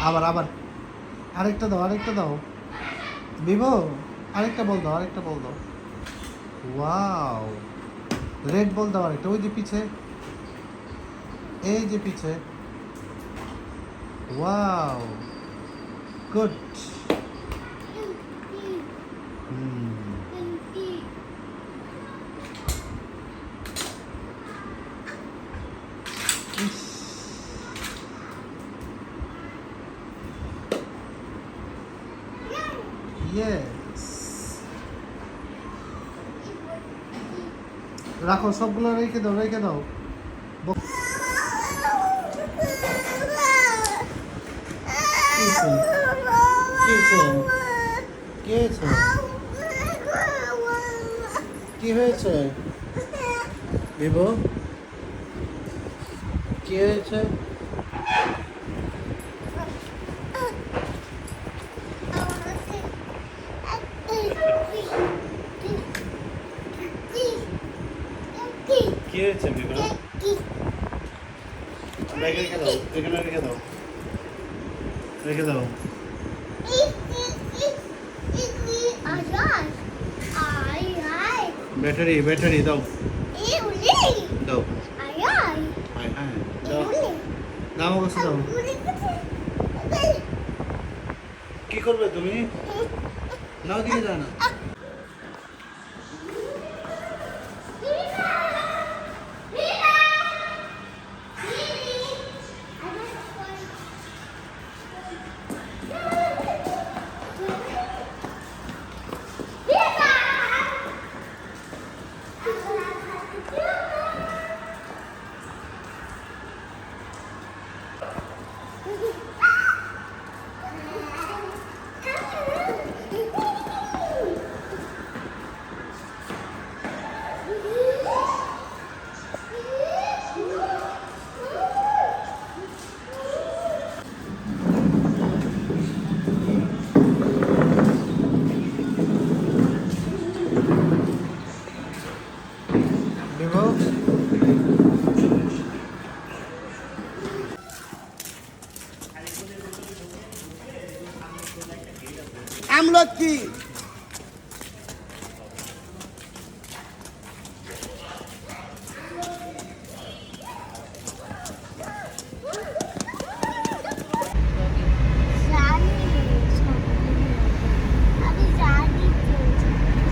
আবার আবার আরেকটা দাও, আরেকটা দাও বিভো, আরেকটা বল দাও, আরেকটা বল দাও। ওয়াও, রেড বল দাও আরেকটা, ওই যে পিছে, এই যে পিছে। Wow, good. ইয়েস, রাখো সবগুলো, রেখে দাও, রেখে দাও। কি হয়েছে বিভো, কি হয়েছে? কি হয়েছে বিভো? ব্যাগে রেখে দাও, এখানে রেখে দাও, রেখে দাও। ব্যাটারি, ব্যাটারি দাও, দাও, দাও, দাও কাছে দাও। কি করবে তুমি? নাও দিকে যাও না। আমলকি,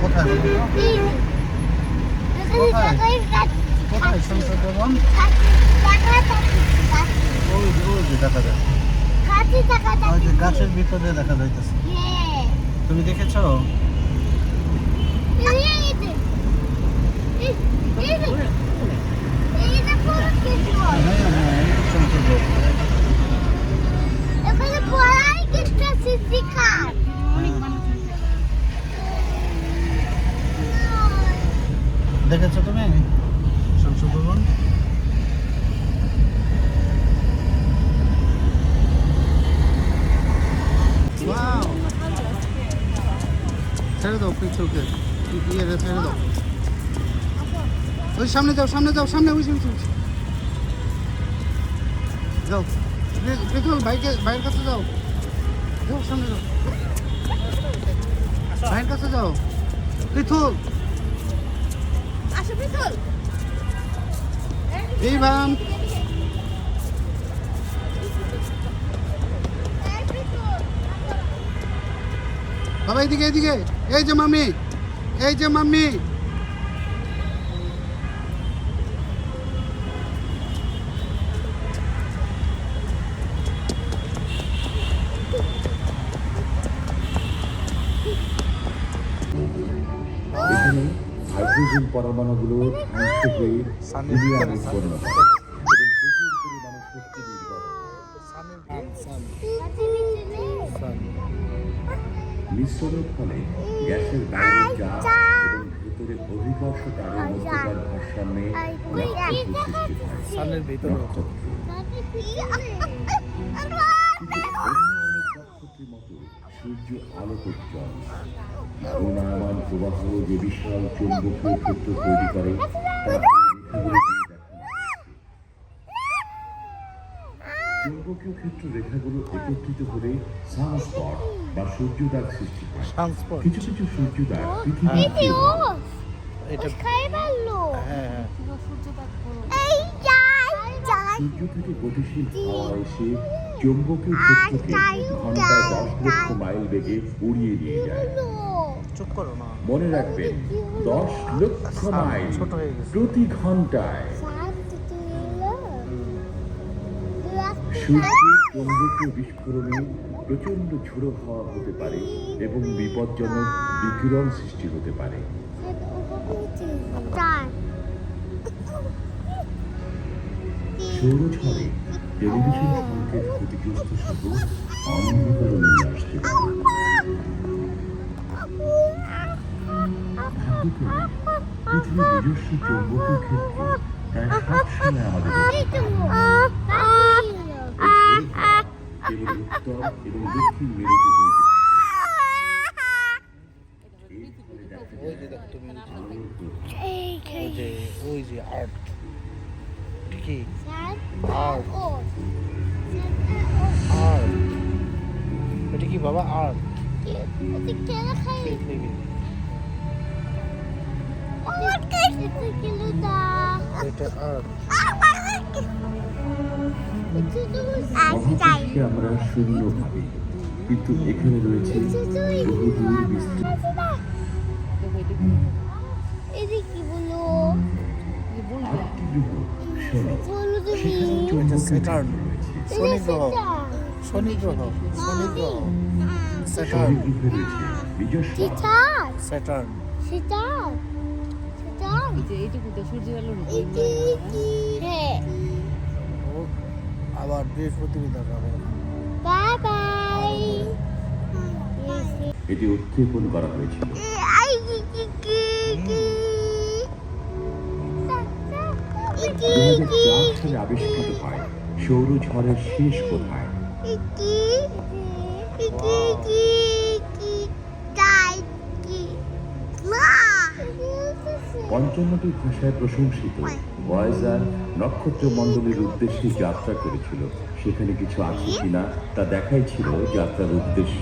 কোথায় কোথায় সংসদ ভবন? ওই যে দেখা যায়, ওই যে গাছের ভিতরে দেখা যাইতেছে। তুমি দেখেছো? দেখেছো তুমি সংসদ ভবন? ছেড়ে দাও পিছুকে, ইয়ে ছেড়ে দাও। ওই সামনে যাও, সামনে যাও, সামনে ওই যাও। পেট্রোল বাইকে, ভাইয়ের কাছে যাও, যাও সামনে যাও, ভাইয়ের কাছে যাও। পিথুল, এই ভান, বাবা এদিকে, এদিকে, এই যে মাম্মি, এই যে মাম্মি। এখানে হাইড্রোজেন পরমাণুগুলো ধ্বংস হয়ে হিলিয়াম উৎপন্ন হয় এবং প্রচুর পরিমাণে শক্তি নির্গত হয়। মিশ্রণের ফলে গ্যাসের বাইরের চাপ এবং ভিতরে অভিকর্ষ তারের মধ্যকার ভারসাম্যে নক্ষত্র সৃষ্টি হয়। নক্ষত্র অন্য অনেক নক্ষত্রের মতো সূর্য আলোকোজ্জ্বল। ঘূর্ণায়মান প্রবাহ যে বিশাল চৌম্বকীয় ক্ষেত্র তৈরি করে তা রেখাগুলো দিয়ে দেখানো হয়েছে। চৌম্বকীয় ক্ষেত্র রেখাগুলো একত্রিত হলে সানস্পট বা সূর্যদাগ সৃষ্টি হয়। সানস্পট। কিছু কিছু সূর্যদাগ পৃথিবীর এটা হ্যাঁ সূর্য থেকে গতিশীল হাওয়া এসে চৌম্বকীয় ক্ষেত্রকে ঘন্টায় 10 লক্ষ মাইল বেগে উড়িয়ে নিয়ে যায়। চুপ করো না। মনে রাখবেন 10 লক্ষ মাইল ছোট হয়ে গেছে। প্রতি ঘন্টায়। সূর্যের চৌম্বকীয় বিস্ফোরণে প্রচণ্ড ঝোড়ো হাওয়া হতে পারে এবং বিপজ্জনক বিকিরণ সৃষ্টি হতে পারে। সৌরঝড়ে টেলিভিশন সংকেত ক্ষতিগ্রস্ত সহ অন্ধকারও নিয়ে আসতে পারে। পৃথিবীর নিজস্ব চৌম্বকীয় ক্ষেত্র প্রায় সবসময় আমাদের কেবল উত্তর এবং দক্ষিণ মেরুতে বইতে ওই যে দেখো তুমি ওই যে আর্ট কি আর্ট আর্ট এটা কি বাবা আর্ট এটা আর্ট মহাকাশকে আমরা শূন্য ভাবি, কিন্তু এখানে রয়েছে বহুদূর বিস্তৃত। আটটি গ্রহ শনি, সেখানে চৌম্বকীয় স্যাটার্ন। রয়েছে। শনি গ্রহ শনি গ্রহ শনি গ্রহ শনি স্যাটার্ন গ্রহে রয়েছে নিজস্ব স্যাটার্ন ও আবার বৃহস্পতিবার দেখাবো। এটি উৎক্ষেপণ করা হয়েছিল। 2004 সালে আবিষ্কৃত হয় সৌরঝড়ের শেষ কোথায়। পঞ্চান্নটি ভাষায় প্রশংসিত ভয়েজার নক্ষত্রমণ্ডলের উদ্দেশ্যে যাত্রা করেছিল। সেখানে কিছু আছে কিনা তা দেখাই ছিল যাত্রার উদ্দেশ্য।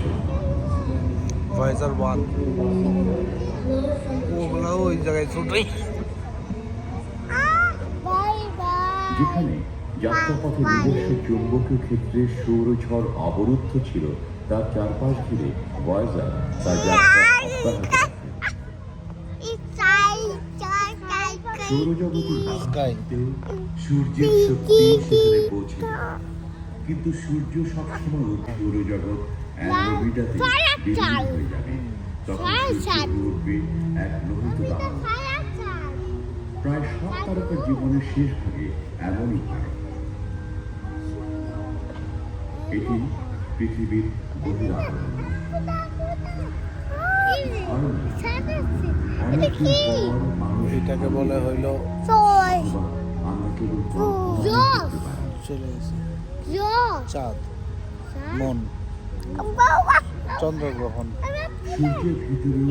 ভয়েজার 1 ওগুলো ওই জায়গায় ছোটই যেখানে যাত্রাপথে নিজস্ব চৌম্বকীয় ক্ষেত্রে সৌরঝড় অবরুদ্ধ ছিল, তার চারপাশ ঘিরে ভয়েজার তার যাত্রা অব্যাহত রাখে। সৌরজগতের বাস্তবতেও সূর্যের শক্তি সেখানে পৌঁছে, কিন্তু সূর্য সবসময় সৌরজগৎ অ্যান্ড্রোমিডাতে বিলীন হয়ে যাবে। তখন সূর্য উঠবে এক লোহিত দানব। প্রায় সব তারকার জীবনের শেষ ভাগে এমনই হয়। এটি পৃথিবীর বহিরাগমন। এটাকে বলে হইল আমরা কেবল চলে গেছে চাঁদ মন চন্দ্রগ্রহণ। সূর্যের ভিতরেও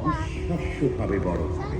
অবিশ্বাস্যভাবে বড় হবে।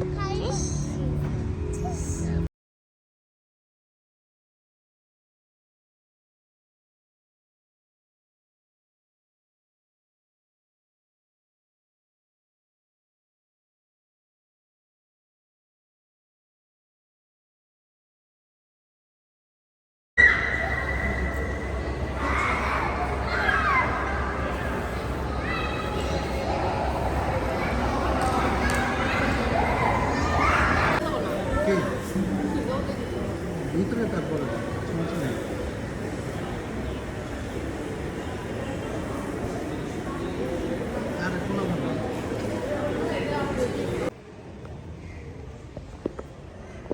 ভিতরে তারপরে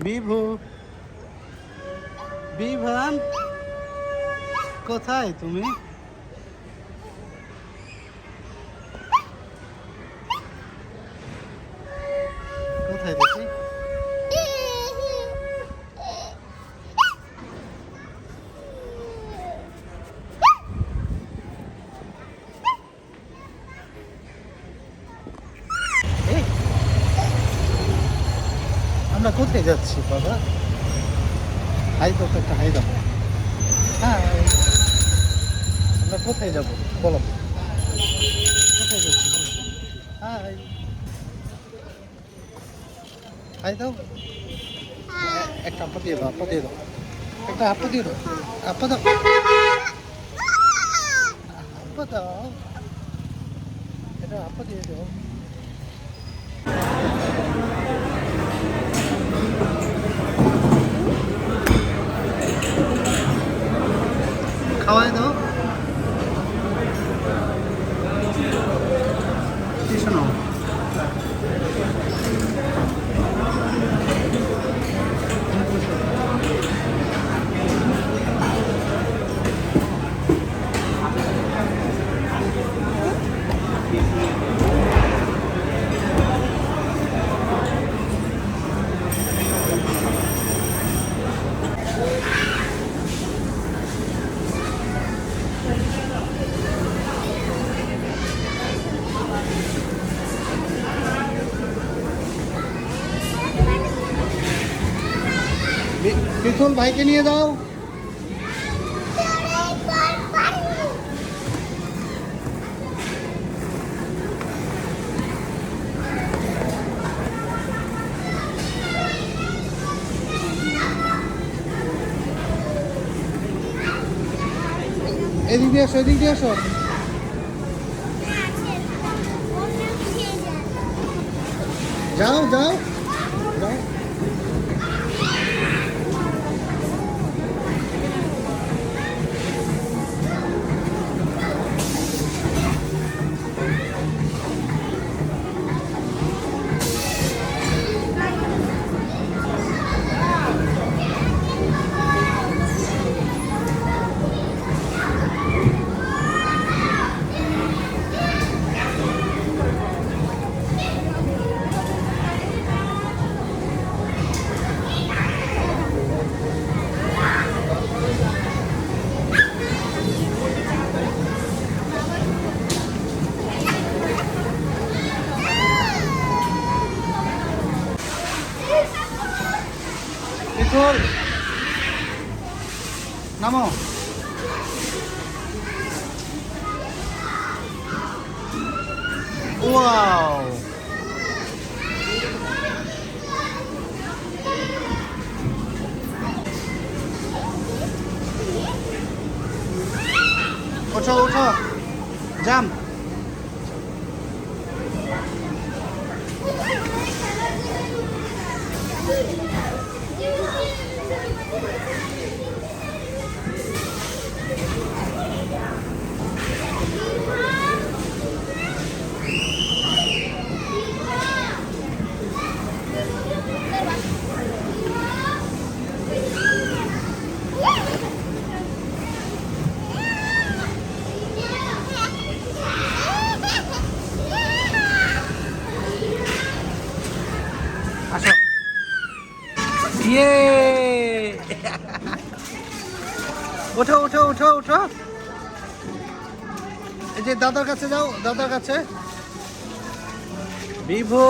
বিভু বিভান কোথায় তুমি? কোথায় দেখি? আমরা কোথায় যাচ্ছি বাবা? হাই দাও তো, একটা হাই দাও। হ্যাঁ, আমরা কোথায় যাব বলো? কোথায় যাচ্ছি? হাই, হাই দাও। একটা আপা দিয়ে দাও, আপা দিয়ে দাও। একটা আপা দিয়ে দাও, আপা দাও, আপা দাও। এটা আপা দিয়ে দাও। খাওয়াই দাও। কি শোনো? পিছন ভাইকে নিয়ে দাও। এদিক দিয়ে আসো, এদিক দিয়ে আসো। যাও যাও যাও। পিছল নামো। ওয়াও, ওঠো ওঠো, জাম্প। আসো। ইয়ে, ওঠো ওঠো ওঠো ওঠো। এই যে দাদার কাছে যাও, দাদার কাছে। বিভু,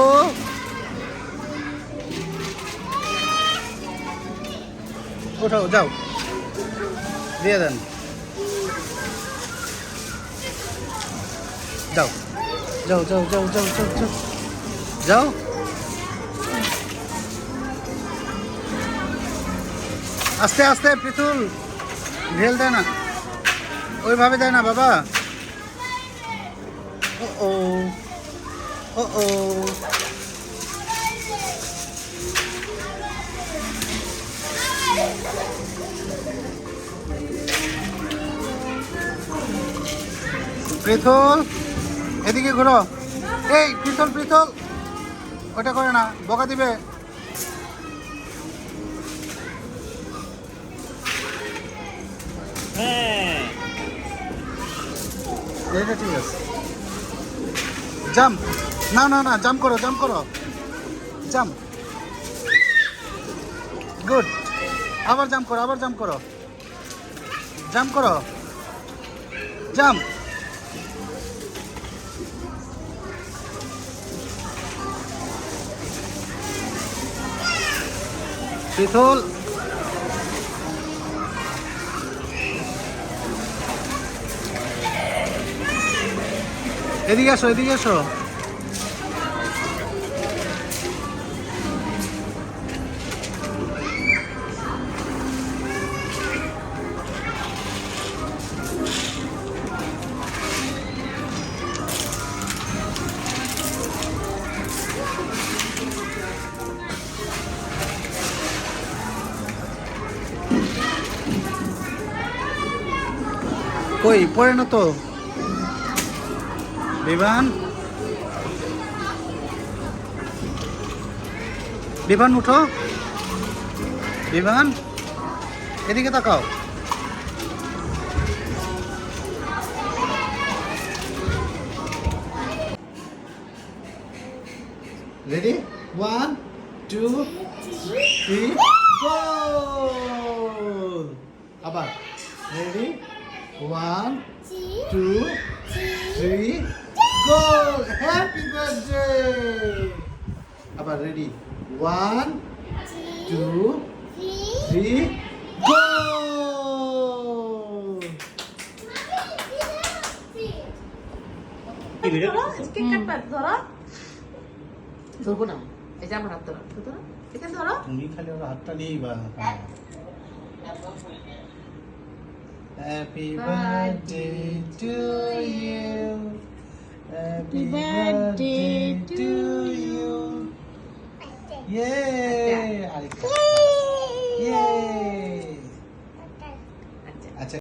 ওঠো, যাও, দিয়ে দেন। যাও যাও যাও যাও যাও যাও যাও যাও। আস্তে আস্তে পিতুল, ঢেল দেয় না, ওইভাবে দেয় না বাবা। ও ও ও ও, পৃথুল এদিকে ঘুরো। এই পৃথুল, পৃথুল ওটা করে না, বকা দিবে। এইটা ঠিক আছে। জাম্প, না না না, জাম্প করো, জাম্প করো, জাম্প। গুড, আবার জাম্প করো, আবার জাম্প করো, জাম্প করো, জাম্প। পৃথুল এদিকে আসো, এদিকে আসো। কই পড়ে না তো বিভান, বিভান উঠো, বিভান এদিকে তাকাও। Ready 1 2 3 goal. আবার রেডি 1 2 3 গোল। Happy birthday. আবার রেডি 1 2 3 গোল। ধরবো না, এই যে আমার হাত ধরো, ধরো, এখানে ধরো। তুমি খালি ওর হাতটা নিয়েই বা। Happy birthday to you, happy birthday to you. ইয়ে আরেকটা